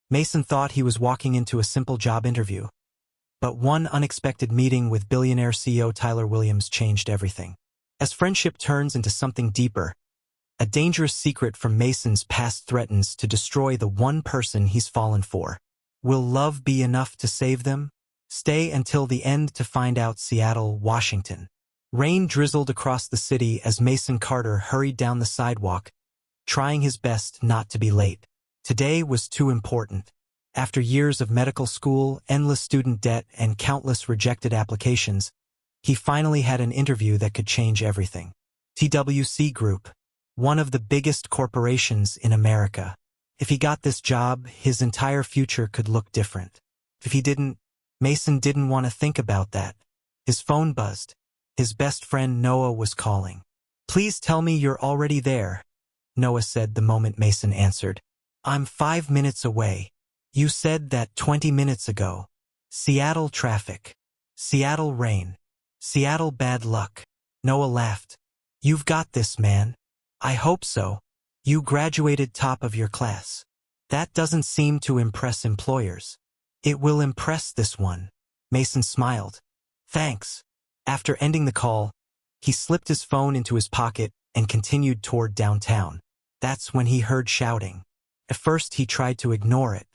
Mason thought he was walking into a simple job interview. But one unexpected meeting with billionaire CEO Tyler Williams changed everything. As friendship turns into something deeper, a dangerous secret from Mason's past threatens to destroy the one person he's fallen for. Will love be enough to save them? Stay until the end to find out. Seattle, Washington. Rain drizzled across the city as Mason Carter hurried down the sidewalk, trying his best not to be late. Today was too important. After years of medical school, endless student debt, and countless rejected applications, he finally had an interview that could change everything. TWC Group, one of the biggest corporations in America. If he got this job, his entire future could look different. If he didn't, Mason didn't want to think about that. His phone buzzed. His best friend Noah was calling. "Please tell me you're already there," Noah said the moment Mason answered. "I'm 5 minutes away. You said that 20 minutes ago. Seattle traffic. Seattle rain. Seattle bad luck." Noah laughed. "You've got this, man." "I hope so. You graduated top of your class." "That doesn't seem to impress employers." "It will impress this one." Mason smiled. "Thanks." After ending the call, he slipped his phone into his pocket and continued toward downtown. That's when he heard shouting. At first he tried to ignore it.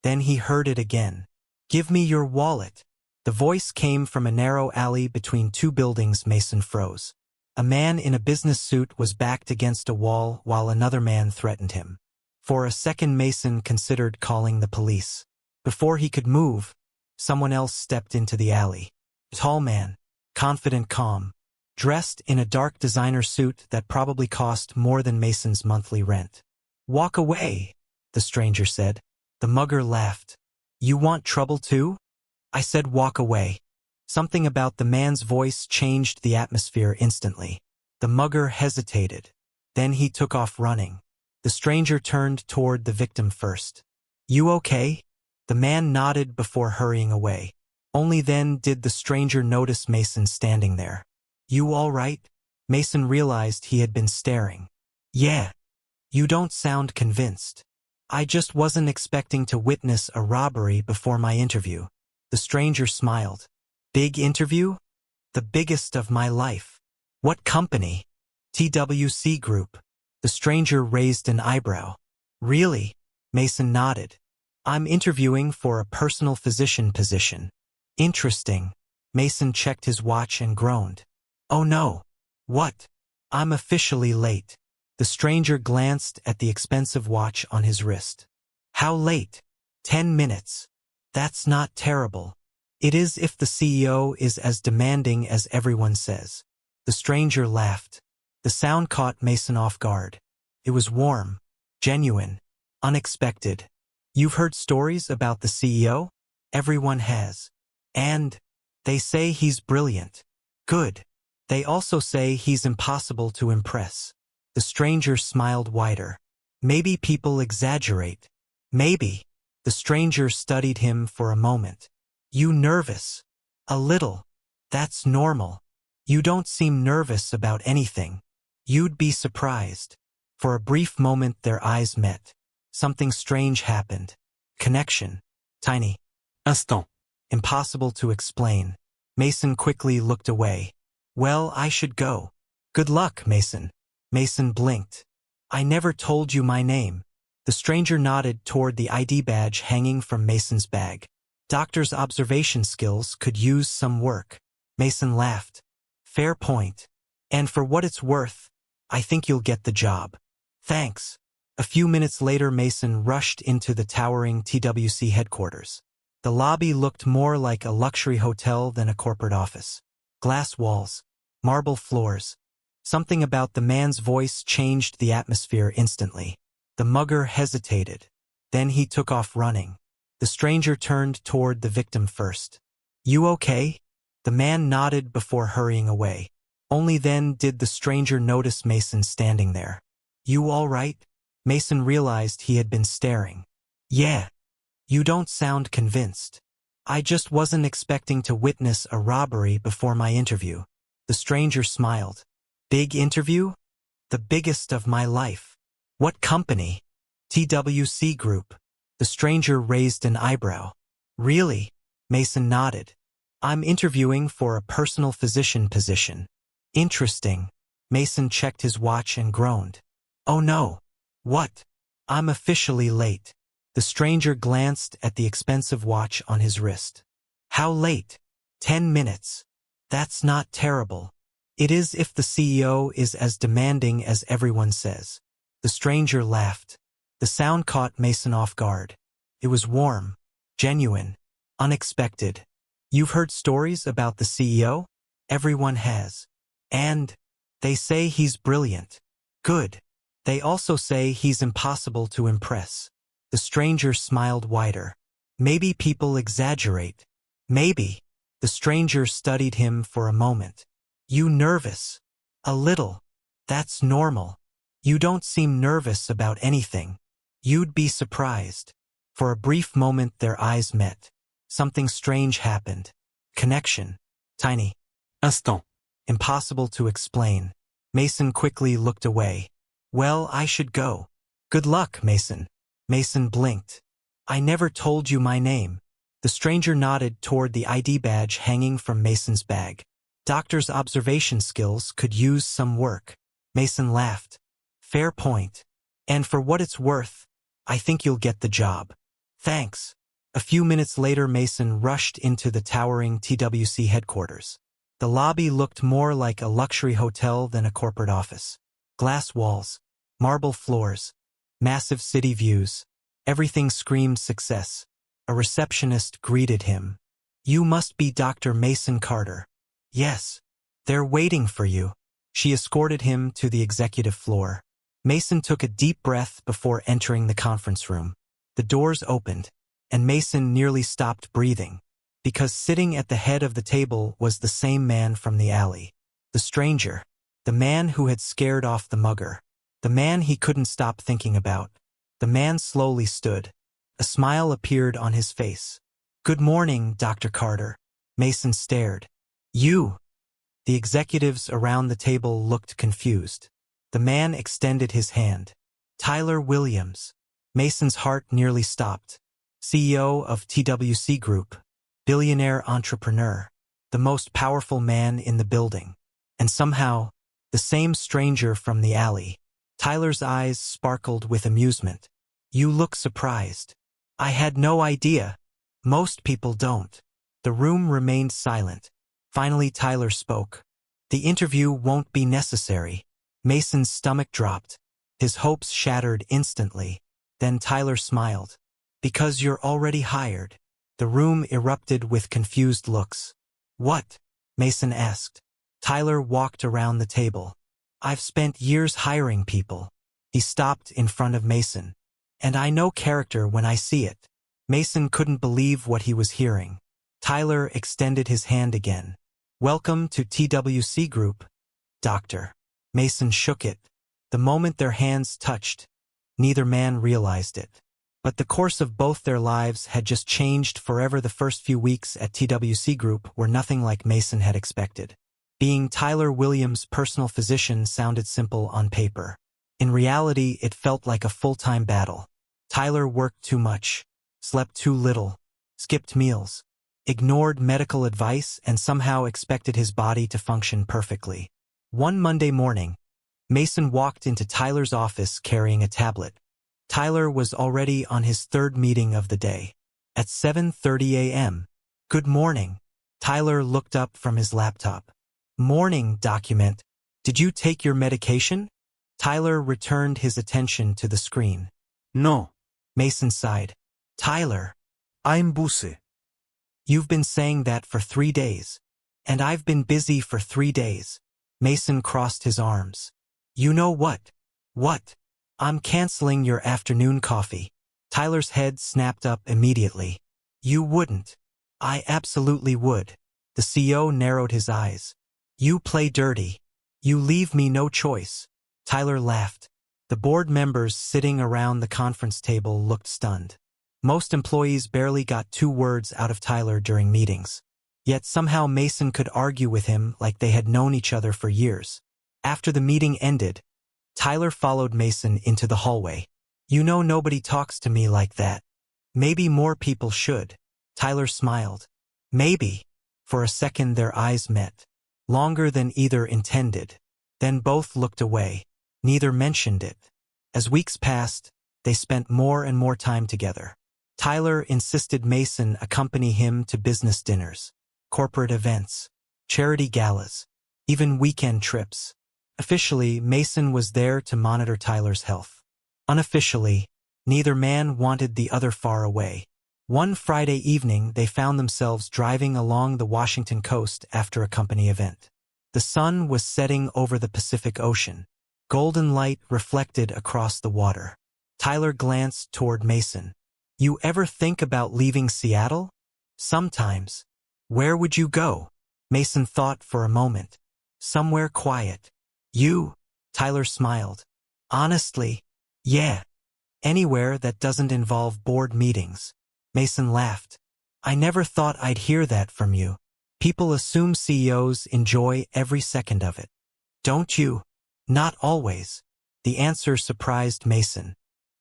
Then he heard it again. "Give me your wallet." The voice came from a narrow alley between two buildings. Mason froze. A man in a business suit was backed against a wall while another man threatened him. For a second Mason considered calling the police. Before he could move, someone else stepped into the alley. A tall man, confident, calm, dressed in a dark designer suit that probably cost more than Mason's monthly rent. "Walk away," the stranger said. The mugger laughed. "You want trouble too?" "I said walk away." Something about the man's voice changed the atmosphere instantly. The mugger hesitated. Then he took off running. The stranger turned toward the victim first. "You okay?" The man nodded before hurrying away. Only then did the stranger notice Mason standing there. "You all right?" Mason realized he had been staring. "Yeah. You don't sound convinced." "I just wasn't expecting to witness a robbery before my interview." The stranger smiled. "Big interview?" "The biggest of my life." "What company?" "TWC Group." The stranger raised an eyebrow. "Really?" Mason nodded. "I'm interviewing for a personal physician position." "Interesting." Mason checked his watch and groaned. "Oh no." "What?" "I'm officially late." The stranger glanced at the expensive watch on his wrist. "How late?" 10 minutes. "That's not terrible." "It is if the CEO is as demanding as everyone says." The stranger laughed. The sound caught Mason off guard. It was warm, genuine, unexpected. "You've heard stories about the CEO?" "Everyone has. And they say he's brilliant." "Good. They also say he's impossible to impress." The stranger smiled wider. "Maybe people exaggerate." "Maybe." The stranger studied him for a moment. "You nervous?" "A little." "That's normal. You don't seem nervous about anything." "You'd be surprised." For a brief moment their eyes met. Something strange happened. Connection. Tiny. Instant. Impossible to explain. Mason quickly looked away. "Well, I should go." "Good luck, Mason." Mason blinked. "I never told you my name." The stranger nodded toward the ID badge hanging from Mason's bag. "Doctor's observation skills could use some work." Mason laughed. "Fair point. And for what it's worth, I think you'll get the job." "Thanks." A few minutes later Mason rushed into the towering TWC headquarters. The lobby looked more like a luxury hotel than a corporate office. Glass walls, marble floors. Something about the man's voice changed the atmosphere instantly. The mugger hesitated. Then he took off running. The stranger turned toward the victim first. "You okay?" The man nodded before hurrying away. Only then did the stranger notice Mason standing there. "You all right?" Mason realized he had been staring. "Yeah." "You don't sound convinced." "I just wasn't expecting to witness a robbery before my interview." The stranger smiled. "Big interview?" "The biggest of my life." "What company?" TWC Group." The stranger raised an eyebrow. Really? Mason nodded. I'm interviewing for a personal physician position. Interesting. Mason checked his watch and groaned. Oh no. What? I'm officially late. The stranger glanced at the expensive watch on his wrist. How late? 10 minutes. That's not terrible. It is if the CEO is as demanding as everyone says. The stranger laughed. The sound caught Mason off guard. It was warm, genuine, unexpected. You've heard stories about the CEO? Everyone has. And they say he's brilliant. Good. They also say he's impossible to impress. The stranger smiled wider. Maybe people exaggerate. Maybe. The stranger studied him for a moment. You nervous? A little. That's normal. You don't seem nervous about anything. You'd be surprised. For a brief moment their eyes met. Something strange happened. Connection. Tiny. Instant. Impossible to explain. Mason quickly looked away. Well, I should go. Good luck, Mason. Mason blinked. I never told you my name. The stranger nodded toward the ID badge hanging from Mason's bag. Doctor's observation skills could use some work. Mason laughed. Fair point. And for what it's worth, I think you'll get the job. Thanks. A few minutes later Mason rushed into the towering TWC headquarters. The lobby looked more like a luxury hotel than a corporate office. Glass walls, marble floors, massive city views. Everything screamed success. A receptionist greeted him. You must be Dr. Mason Carter. Yes. They're waiting for you. She escorted him to the executive floor. Mason took a deep breath before entering the conference room. The doors opened, and Mason nearly stopped breathing, because sitting at the head of the table was the same man from the alley. The stranger. The man who had scared off the mugger. The man he couldn't stop thinking about. The man slowly stood. A smile appeared on his face. Good morning, Dr. Carter. Mason stared. You. The executives around the table looked confused. The man extended his hand. Tyler Williams. Mason's heart nearly stopped. CEO of TWC Group. Billionaire entrepreneur. The most powerful man in the building. And somehow, the same stranger from the alley. Tyler's eyes sparkled with amusement. You look surprised. I had no idea. Most people don't. The room remained silent. Finally Tyler spoke. The interview won't be necessary. Mason's stomach dropped. His hopes shattered instantly. Then Tyler smiled. Because you're already hired. The room erupted with confused looks. What? Mason asked. Tyler walked around the table. I've spent years hiring people. He stopped in front of Mason. And I know character when I see it. Mason couldn't believe what he was hearing. Tyler extended his hand again. Welcome to TWC Group, Doctor. Mason shook it. The moment their hands touched, neither man realized it. But the course of both their lives had just changed forever. The first few weeks at TWC Group were nothing like Mason had expected. Being Tyler Williams' personal physician sounded simple on paper. In reality, it felt like a full-time battle. Tyler worked too much, slept too little, skipped meals, ignored medical advice, and somehow expected his body to function perfectly. One Monday morning, Mason walked into Tyler's office carrying a tablet. Tyler was already on his third meeting of the day. At 7:30 a.m. Good morning. Tyler looked up from his laptop. Morning, document. Did you take your medication? Tyler returned his attention to the screen. No. Mason sighed. Tyler. I'm busy. You've been saying that for 3 days. And I've been busy for 3 days. Mason crossed his arms. You know what? What? I'm canceling your afternoon coffee. Tyler's head snapped up immediately. You wouldn't. I absolutely would. The CEO narrowed his eyes. You play dirty. You leave me no choice. Tyler laughed. The board members sitting around the conference table looked stunned. Most employees barely got 2 words out of Tyler during meetings. Yet somehow Mason could argue with him like they had known each other for years. After the meeting ended, Tyler followed Mason into the hallway. You know nobody talks to me like that. Maybe more people should. Tyler smiled. Maybe. For a second their eyes met. Longer than either intended. Then both looked away. Neither mentioned it. As weeks passed, they spent more and more time together. Tyler insisted Mason accompany him to business dinners, corporate events, charity galas, even weekend trips. Officially, Mason was there to monitor Tyler's health. Unofficially, neither man wanted the other far away. One Friday evening, they found themselves driving along the Washington coast after a company event. The sun was setting over the Pacific Ocean. Golden light reflected across the water. Tyler glanced toward Mason. You ever think about leaving Seattle? Sometimes. Where would you go? Mason thought for a moment. Somewhere quiet. You? Tyler smiled. Honestly, yeah. Anywhere that doesn't involve board meetings. Mason laughed. I never thought I'd hear that from you. People assume CEOs enjoy every second of it. Don't you? Not always. The answer surprised Mason.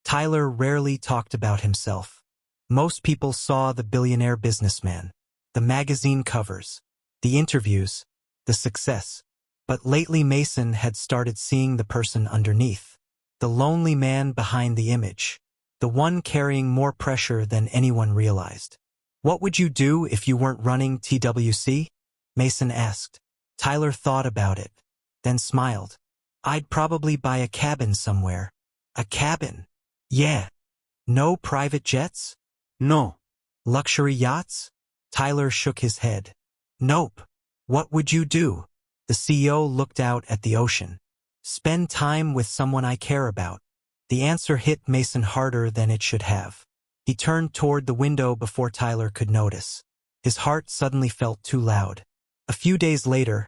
Tyler rarely talked about himself. Most people saw the billionaire businessman, the magazine covers, the interviews, the success. But lately Mason had started seeing the person underneath, the lonely man behind the image, the one carrying more pressure than anyone realized. What would you do if you weren't running TWC? Mason asked. Tyler thought about it, then smiled. I'd probably buy a cabin somewhere. A cabin? Yeah. No private jets? No. Luxury yachts? Tyler shook his head. Nope. What would you do? The CEO looked out at the ocean. Spend time with someone I care about. The answer hit Mason harder than it should have. He turned toward the window before Tyler could notice. His heart suddenly felt too loud. A few days later,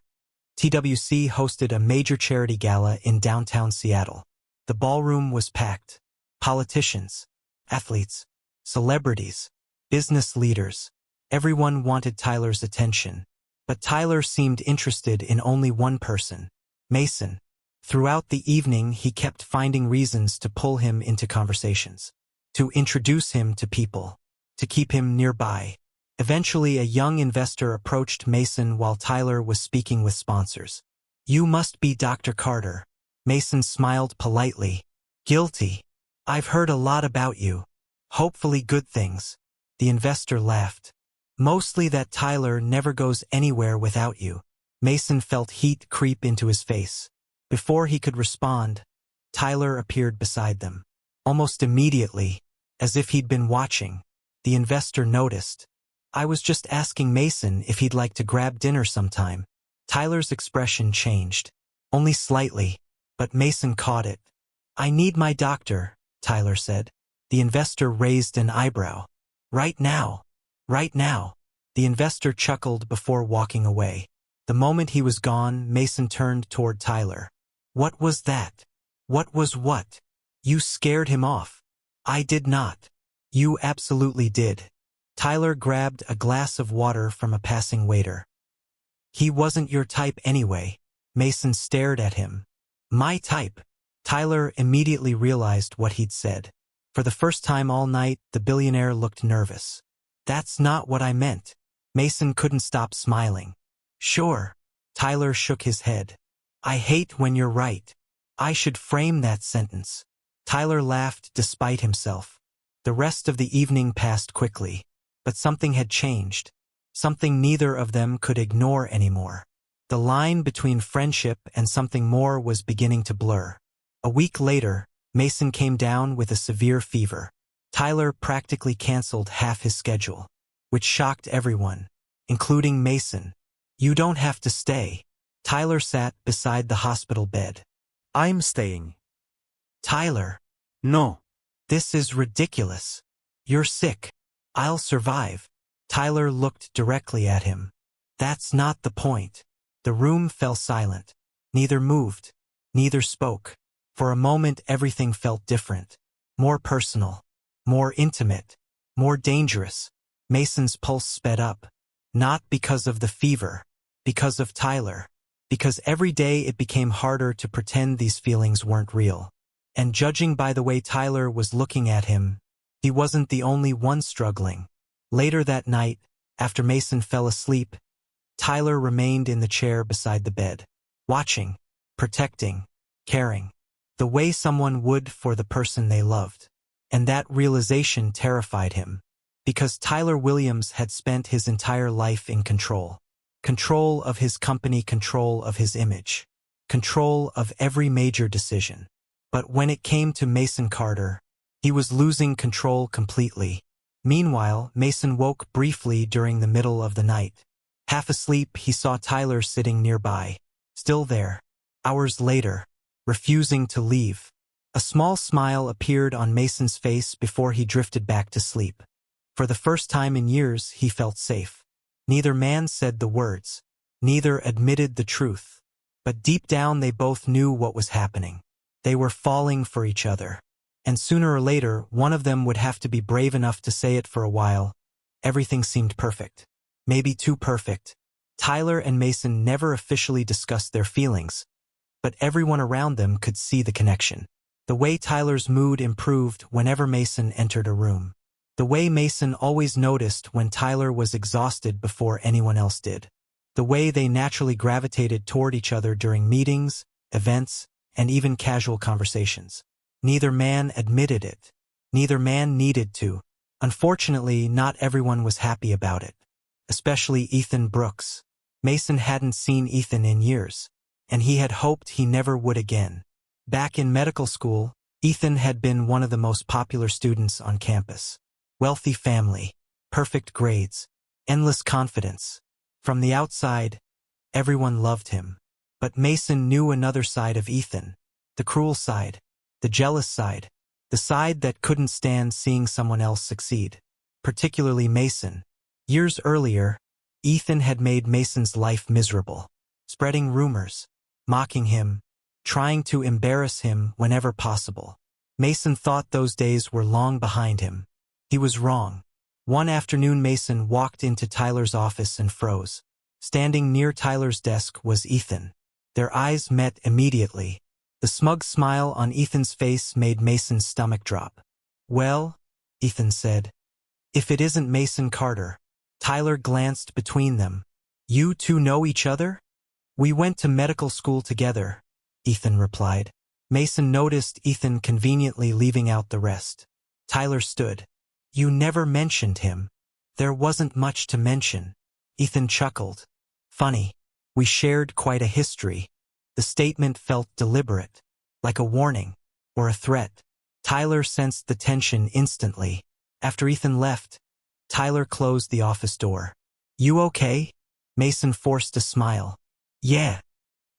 TWC hosted a major charity gala in downtown Seattle. The ballroom was packed. Politicians, athletes, celebrities, business leaders. Everyone wanted Tyler's attention. But Tyler seemed interested in only one person, Mason. Throughout the evening, he kept finding reasons to pull him into conversations, to introduce him to people, to keep him nearby. Eventually, a young investor approached Mason while Tyler was speaking with sponsors. You must be Dr. Carter. Mason smiled politely. Guilty. I've heard a lot about you. Hopefully good things. The investor laughed. Mostly that Tyler never goes anywhere without you. Mason felt heat creep into his face. Before he could respond, Tyler appeared beside them. Almost immediately, as if he'd been watching, the investor noticed. I was just asking Mason if he'd like to grab dinner sometime. Tyler's expression changed. Only slightly, but Mason caught it. I need my doctor, Tyler said. The investor raised an eyebrow. Right now. Right now. The investor chuckled before walking away. The moment he was gone, Mason turned toward Tyler. What was that? What was what? You scared him off. I did not. You absolutely did. Tyler grabbed a glass of water from a passing waiter. He wasn't your type anyway. Mason stared at him. My type. Tyler immediately realized what he'd said. For the first time all night, the billionaire looked nervous. That's not what I meant. Mason couldn't stop smiling. Sure. Tyler shook his head. I hate when you're right. I should frame that sentence. Tyler laughed despite himself. The rest of the evening passed quickly. But something had changed. Something neither of them could ignore anymore. The line between friendship and something more was beginning to blur. A week later, Mason came down with a severe fever. Tyler practically canceled half his schedule, which shocked everyone, including Mason. You don't have to stay. Tyler sat beside the hospital bed. I'm staying. Tyler. No. This is ridiculous. You're sick. I'll survive. Tyler looked directly at him. That's not the point. The room fell silent. Neither moved. Neither spoke. For a moment everything felt different. More personal. More intimate. More dangerous. Mason's pulse sped up. Not because of the fever. Because of Tyler. Because every day it became harder to pretend these feelings weren't real. And judging by the way Tyler was looking at him, He wasn't the only one struggling. Later that night, after Mason fell asleep, Tyler remained in the chair beside the bed, watching, protecting, caring, the way someone would for the person they loved. And that realization terrified him, because Tyler Williams had spent his entire life in control. Control of his company, control of his image, control of every major decision. But when it came to Mason Carter, he was losing control completely. Meanwhile, Mason woke briefly during the middle of the night. Half asleep, he saw Tyler sitting nearby, still there. Hours later, refusing to leave. A small smile appeared on Mason's face before he drifted back to sleep. For the first time in years, he felt safe. Neither man said the words. Neither admitted the truth. But deep down they both knew what was happening. They were falling for each other. And sooner or later, one of them would have to be brave enough to say it. For a while, everything seemed perfect. Maybe too perfect. Tyler and Mason never officially discussed their feelings, but everyone around them could see the connection. The way Tyler's mood improved whenever Mason entered a room. The way Mason always noticed when Tyler was exhausted before anyone else did. The way they naturally gravitated toward each other during meetings, events, and even casual conversations. Neither man admitted it. Neither man needed to. Unfortunately, not everyone was happy about it. Especially Ethan Brooks. Mason hadn't seen Ethan in years, and he had hoped he never would again. Back in medical school, Ethan had been one of the most popular students on campus. Wealthy family, perfect grades, endless confidence. From the outside, everyone loved him. But Mason knew another side of Ethan. The cruel side. The jealous side. The side that couldn't stand seeing someone else succeed. Particularly Mason. Years earlier, Ethan had made Mason's life miserable. Spreading rumors. Mocking him. Trying to embarrass him whenever possible. Mason thought those days were long behind him. He was wrong. One afternoon Mason walked into Tyler's office and froze. Standing near Tyler's desk was Ethan. Their eyes met immediately. The smug smile on Ethan's face made Mason's stomach drop. "Well," Ethan said, "if it isn't Mason Carter." Tyler glanced between them. "You two know each other?" "We went to medical school together," Ethan replied. Mason noticed Ethan conveniently leaving out the rest. Tyler stood. "You never mentioned him." "There wasn't much to mention." Ethan chuckled. "Funny. We shared quite a history." The statement felt deliberate, like a warning, or a threat. Tyler sensed the tension instantly. After Ethan left, Tyler closed the office door. "You okay?" Mason forced a smile. "Yeah."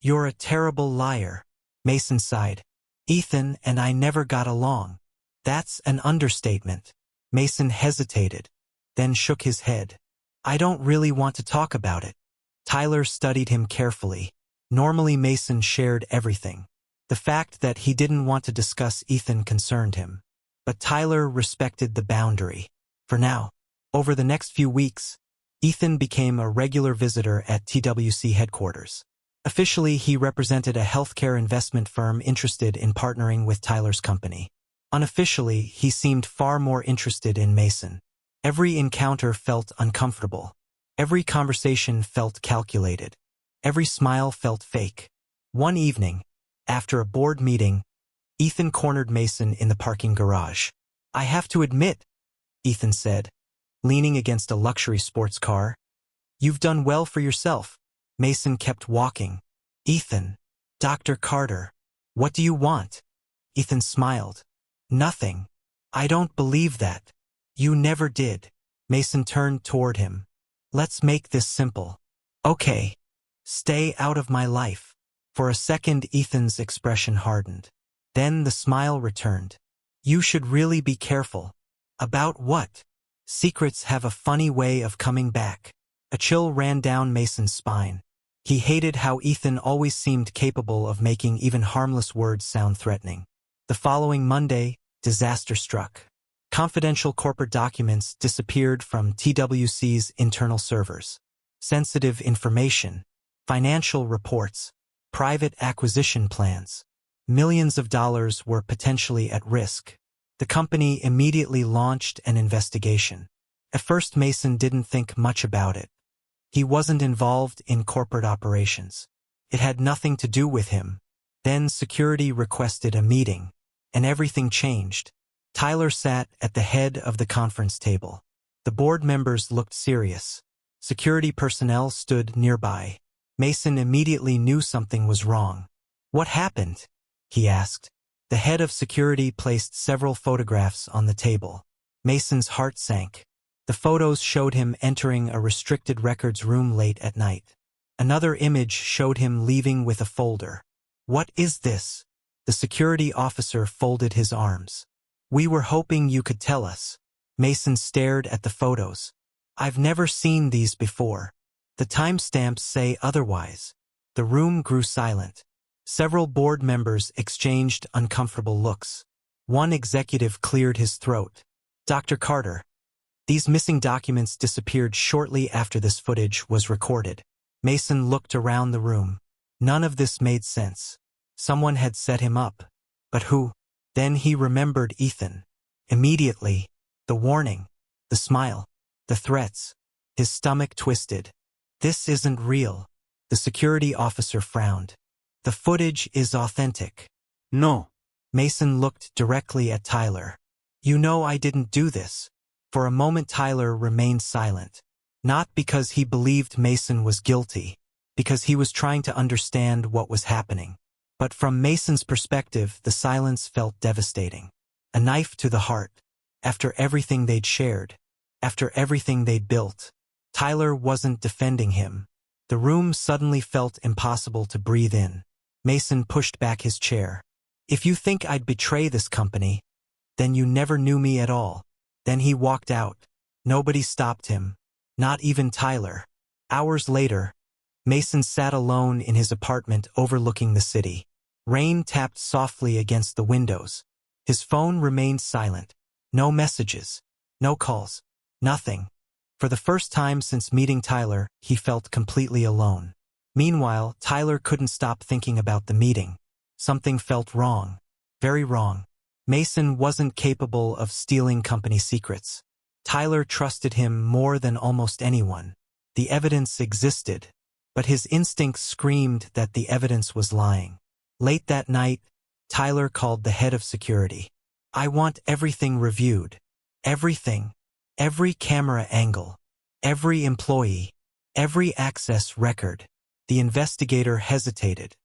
"You're a terrible liar." Mason sighed. "Ethan and I never got along." "That's an understatement." Mason hesitated, then shook his head. "I don't really want to talk about it." Tyler studied him carefully. Normally Mason shared everything. The fact that he didn't want to discuss Ethan concerned him. But Tyler respected the boundary. For now. Over the next few weeks, Ethan became a regular visitor at TWC headquarters. Officially, he represented a healthcare investment firm interested in partnering with Tyler's company. Unofficially, he seemed far more interested in Mason. Every encounter felt uncomfortable. Every conversation felt calculated. Every smile felt fake. One evening, after a board meeting, Ethan cornered Mason in the parking garage. "I have to admit," Ethan said, leaning against a luxury sports car, "you've done well for yourself." Mason kept walking. "Ethan, Dr. Carter, what do you want?" Ethan smiled. "Nothing. I don't believe that. You never did." Mason turned toward him. "Let's make this simple." "Okay. Stay out of my life." For a second Ethan's expression hardened. Then the smile returned. "You should really be careful." "About what?" "Secrets have a funny way of coming back." A chill ran down Mason's spine. He hated how Ethan always seemed capable of making even harmless words sound threatening. The following Monday, disaster struck. Confidential corporate documents disappeared from TWC's internal servers. Sensitive information, financial reports, private acquisition plans. Millions of dollars were potentially at risk. The company immediately launched an investigation. At first, Mason didn't think much about it. He wasn't involved in corporate operations. It had nothing to do with him. Then security requested a meeting, and everything changed. Tyler sat at the head of the conference table. The board members looked serious. Security personnel stood nearby. Mason immediately knew something was wrong. "What happened?" he asked. The head of security placed several photographs on the table. Mason's heart sank. The photos showed him entering a restricted records room late at night. Another image showed him leaving with a folder. "What is this?" The security officer folded his arms. "We were hoping you could tell us." Mason stared at the photos. "I've never seen these before. The timestamps say otherwise." The room grew silent. Several board members exchanged uncomfortable looks. One executive cleared his throat. "Dr. Carter, these missing documents disappeared shortly after this footage was recorded." Mason looked around the room. None of this made sense. Someone had set him up. But who? Then he remembered Ethan. Immediately, the warning, the smile, the threats. His stomach twisted. "This isn't real." The security officer frowned. "The footage is authentic." No. Mason looked directly at Tyler. "You know I didn't do this." For a moment Tyler remained silent. Not because he believed Mason was guilty, because he was trying to understand what was happening. But from Mason's perspective, the silence felt devastating. A knife to the heart. After everything they'd shared, after everything they'd built, Tyler wasn't defending him. The room suddenly felt impossible to breathe in. Mason pushed back his chair. "If you think I'd betray this company, then you never knew me at all." Then he walked out. Nobody stopped him. Not even Tyler. Hours later, Mason sat alone in his apartment overlooking the city. Rain tapped softly against the windows. His phone remained silent. No messages. No calls. Nothing. For the first time since meeting Tyler, he felt completely alone. Meanwhile, Tyler couldn't stop thinking about the meeting. Something felt wrong. Very wrong. Mason wasn't capable of stealing company secrets. Tyler trusted him more than almost anyone. The evidence existed, but his instincts screamed that the evidence was lying. Late that night, Tyler called the head of security. "I want everything reviewed. Everything. Every camera angle. Every employee. Every access record." The investigator hesitated.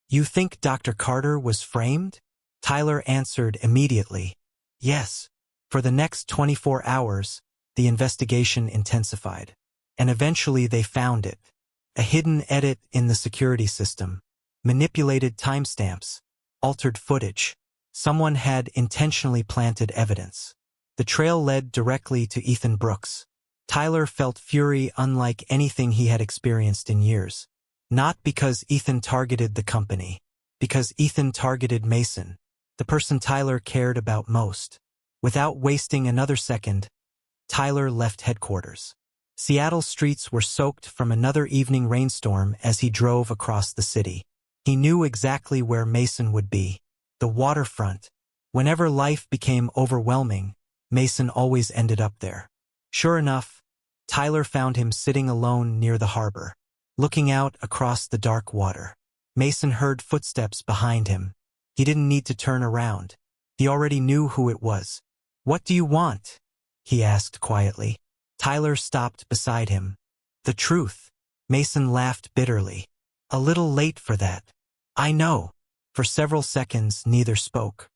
"You think Dr. Carter was framed?" Tyler answered immediately. "Yes." For the next 24 hours, the investigation intensified. And eventually they found it. A hidden edit in the security system. Manipulated timestamps. Altered footage. Someone had intentionally planted evidence. The trail led directly to Ethan Brooks. Tyler felt fury unlike anything he had experienced in years. Not because Ethan targeted the company. Because Ethan targeted Mason, the person Tyler cared about most. Without wasting another second, Tyler left headquarters. Seattle streets were soaked from another evening rainstorm as he drove across the city. He knew exactly where Mason would be. The waterfront. Whenever life became overwhelming, Mason always ended up there. Sure enough, Tyler found him sitting alone near the harbor, looking out across the dark water. Mason heard footsteps behind him. He didn't need to turn around. He already knew who it was. "What do you want?" he asked quietly. Tyler stopped beside him. "The truth." Mason laughed bitterly. "A little late for that." "I know." For several seconds, neither spoke.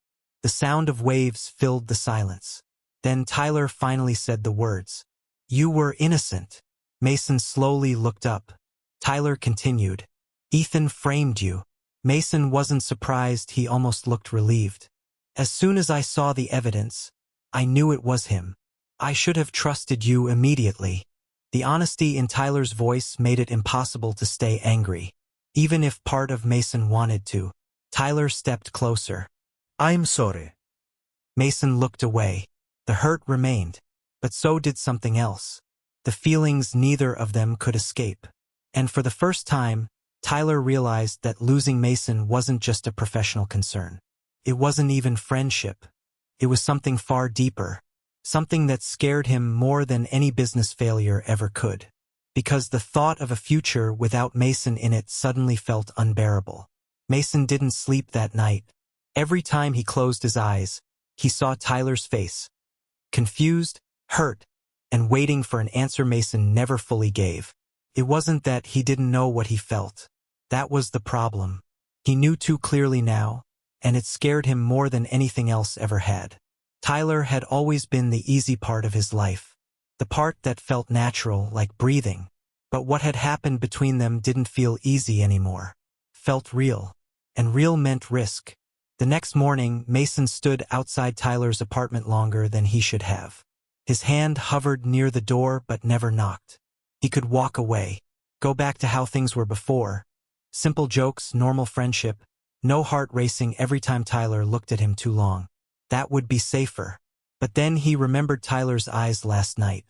The sound of waves filled the silence. Then Tyler finally said the words. "You were innocent." Mason slowly looked up. Tyler continued. "Ethan framed you." Mason wasn't surprised, he almost looked relieved. "As soon as I saw the evidence, I knew it was him. I should have trusted you immediately." The honesty in Tyler's voice made it impossible to stay angry. Even if part of Mason wanted to. Tyler stepped closer. I'm sorry. Mason looked away. The hurt remained, but so did something else. The feelings neither of them could escape. And for the first time, Tyler realized that losing Mason wasn't just a professional concern. It wasn't even friendship. It was something far deeper. Something that scared him more than any business failure ever could. Because the thought of a future without Mason in it suddenly felt unbearable. Mason didn't sleep that night. Every time he closed his eyes, he saw Tyler's face. Confused, hurt, and waiting for an answer Mason never fully gave. It wasn't that he didn't know what he felt. That was the problem. He knew too clearly now, and it scared him more than anything else ever had. Tyler had always been the easy part of his life. The part that felt natural, like breathing. But what had happened between them didn't feel easy anymore. Felt real. And real meant risk. The next morning, Mason stood outside Tyler's apartment longer than he should have. His hand hovered near the door but never knocked. He could walk away. Go back to how things were before. Simple jokes, normal friendship. No heart racing every time Tyler looked at him too long. That would be safer. But then he remembered Tyler's eyes last night.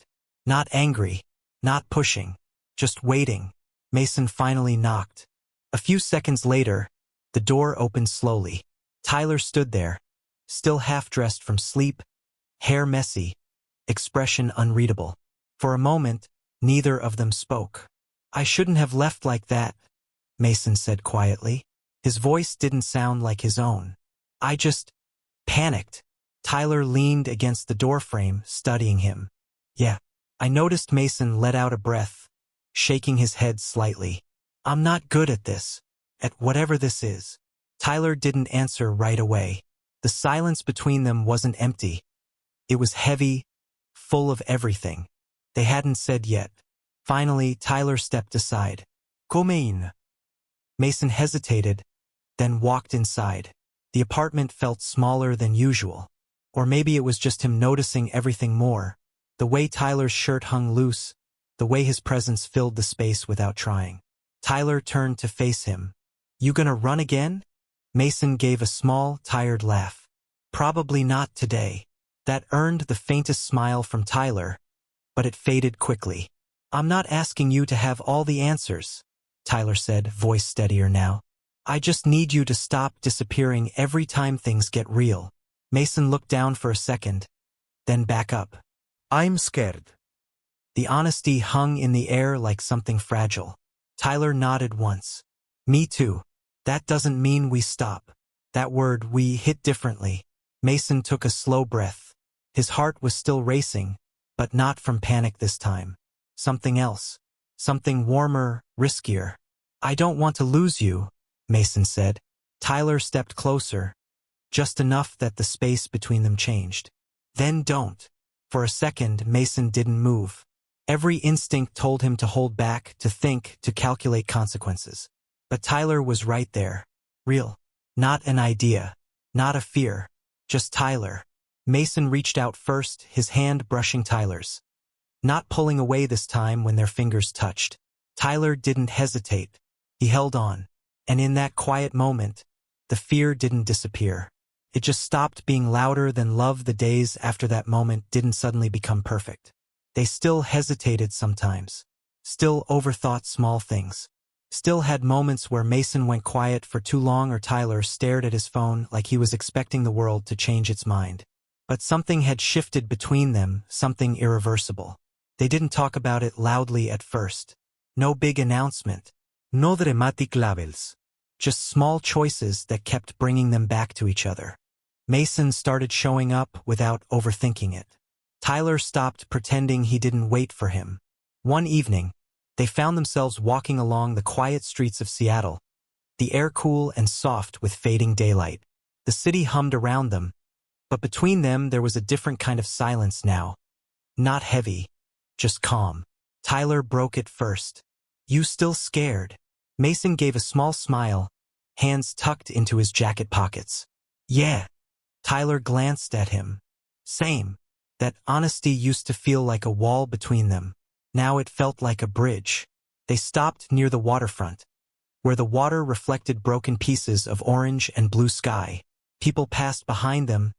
Not angry. Not pushing. Just waiting. Mason finally knocked. A few seconds later, the door opened slowly. Tyler stood there, still half-dressed from sleep, hair messy, expression unreadable. For a moment, neither of them spoke. "I shouldn't have left like that," Mason said quietly. His voice didn't sound like his own. "I just panicked." Tyler leaned against the doorframe, studying him. "Yeah." I noticed Mason let out a breath, shaking his head slightly. "I'm not good at this. At whatever this is." Tyler didn't answer right away. The silence between them wasn't empty. It was heavy, full of everything. They hadn't said yet. Finally, Tyler stepped aside. "Come in." Mason hesitated, then walked inside. The apartment felt smaller than usual. Or maybe it was just him noticing everything more. The way Tyler's shirt hung loose, the way his presence filled the space without trying. Tyler turned to face him. "You gonna run again?" Mason gave a small, tired laugh. "Probably not today." That earned the faintest smile from Tyler, but it faded quickly. "I'm not asking you to have all the answers," Tyler said, voice steadier now. "I just need you to stop disappearing every time things get real." Mason looked down for a second, then back up. I'm scared. The honesty hung in the air like something fragile. Tyler nodded once. "Me too. That doesn't mean we stop." That word, "we," hit differently. Mason took a slow breath. His heart was still racing, but not from panic this time. Something else. Something warmer, riskier. "I don't want to lose you," Mason said. Tyler stepped closer, just enough that the space between them changed. "Then don't." For a second, Mason didn't move. Every instinct told him to hold back, to think, to calculate consequences. But Tyler was right there. Real. Not an idea. Not a fear. Just Tyler. Mason reached out first, his hand brushing Tyler's. Not pulling away this time when their fingers touched. Tyler didn't hesitate. He held on. And in that quiet moment, the fear didn't disappear. It just stopped being louder than love. The days after that moment didn't suddenly become perfect. They still hesitated sometimes. Still overthought small things. Still had moments where Mason went quiet for too long or Tyler stared at his phone like he was expecting the world to change its mind. But something had shifted between them, something irreversible. They didn't talk about it loudly at first. No big announcement. No dramatic labels. Just small choices that kept bringing them back to each other. Mason started showing up without overthinking it. Tyler stopped pretending he didn't wait for him. One evening, they found themselves walking along the quiet streets of Seattle, the air cool and soft with fading daylight. The city hummed around them, but between them there was a different kind of silence now. Not heavy, just calm. Tyler broke it first. "You still scared?" Mason gave a small smile, hands tucked into his jacket pockets. "Yeah." Tyler glanced at him. Same. That honesty used to feel like a wall between them. Now it felt like a bridge. They stopped near the waterfront, where the water reflected broken pieces of orange and blue sky. People passed behind them,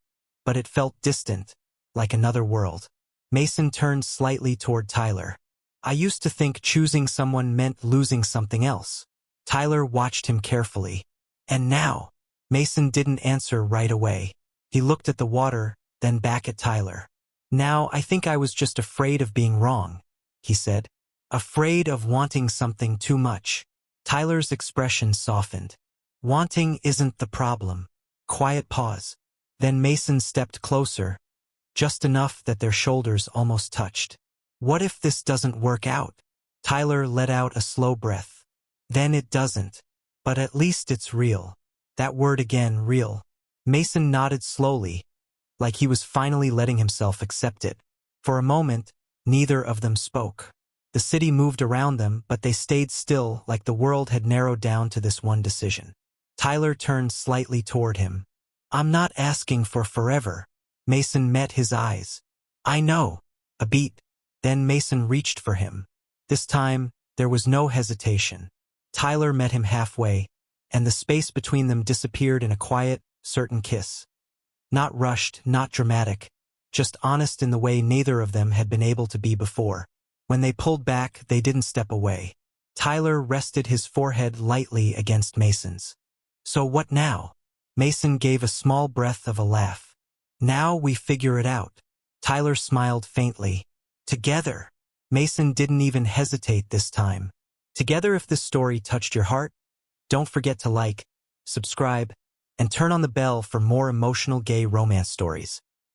but it felt distant, like another world. Mason turned slightly toward Tyler. "I used to think choosing someone meant losing something else." Tyler watched him carefully. "And now?" Mason didn't answer right away. He looked at the water, then back at Tyler. Now, I think I was just afraid of being wrong, he said. Afraid of wanting something too much. Tyler's expression softened. Wanting isn't the problem. Quiet pause. Then Mason stepped closer, just enough that their shoulders almost touched. What if this doesn't work out? Tyler let out a slow breath. Then it doesn't. But at least it's real. That word again, real. Mason nodded slowly, like he was finally letting himself accept it. For a moment, neither of them spoke. The city moved around them, but they stayed still, like the world had narrowed down to this one decision. Tyler turned slightly toward him. I'm not asking for forever. Mason met his eyes. I know. A beat. Then Mason reached for him. This time, there was no hesitation. Tyler met him halfway, and the space between them disappeared in a quiet, certain kiss. Not rushed, not dramatic, just honest in the way neither of them had been able to be before. When they pulled back, they didn't step away. Tyler rested his forehead lightly against Mason's. So what now? Mason gave a small breath of a laugh. Now we figure it out. Tyler smiled faintly. Together. Mason didn't even hesitate this time. Together. If this story touched your heart, don't forget to like, subscribe, and turn on the bell for more emotional gay romance stories.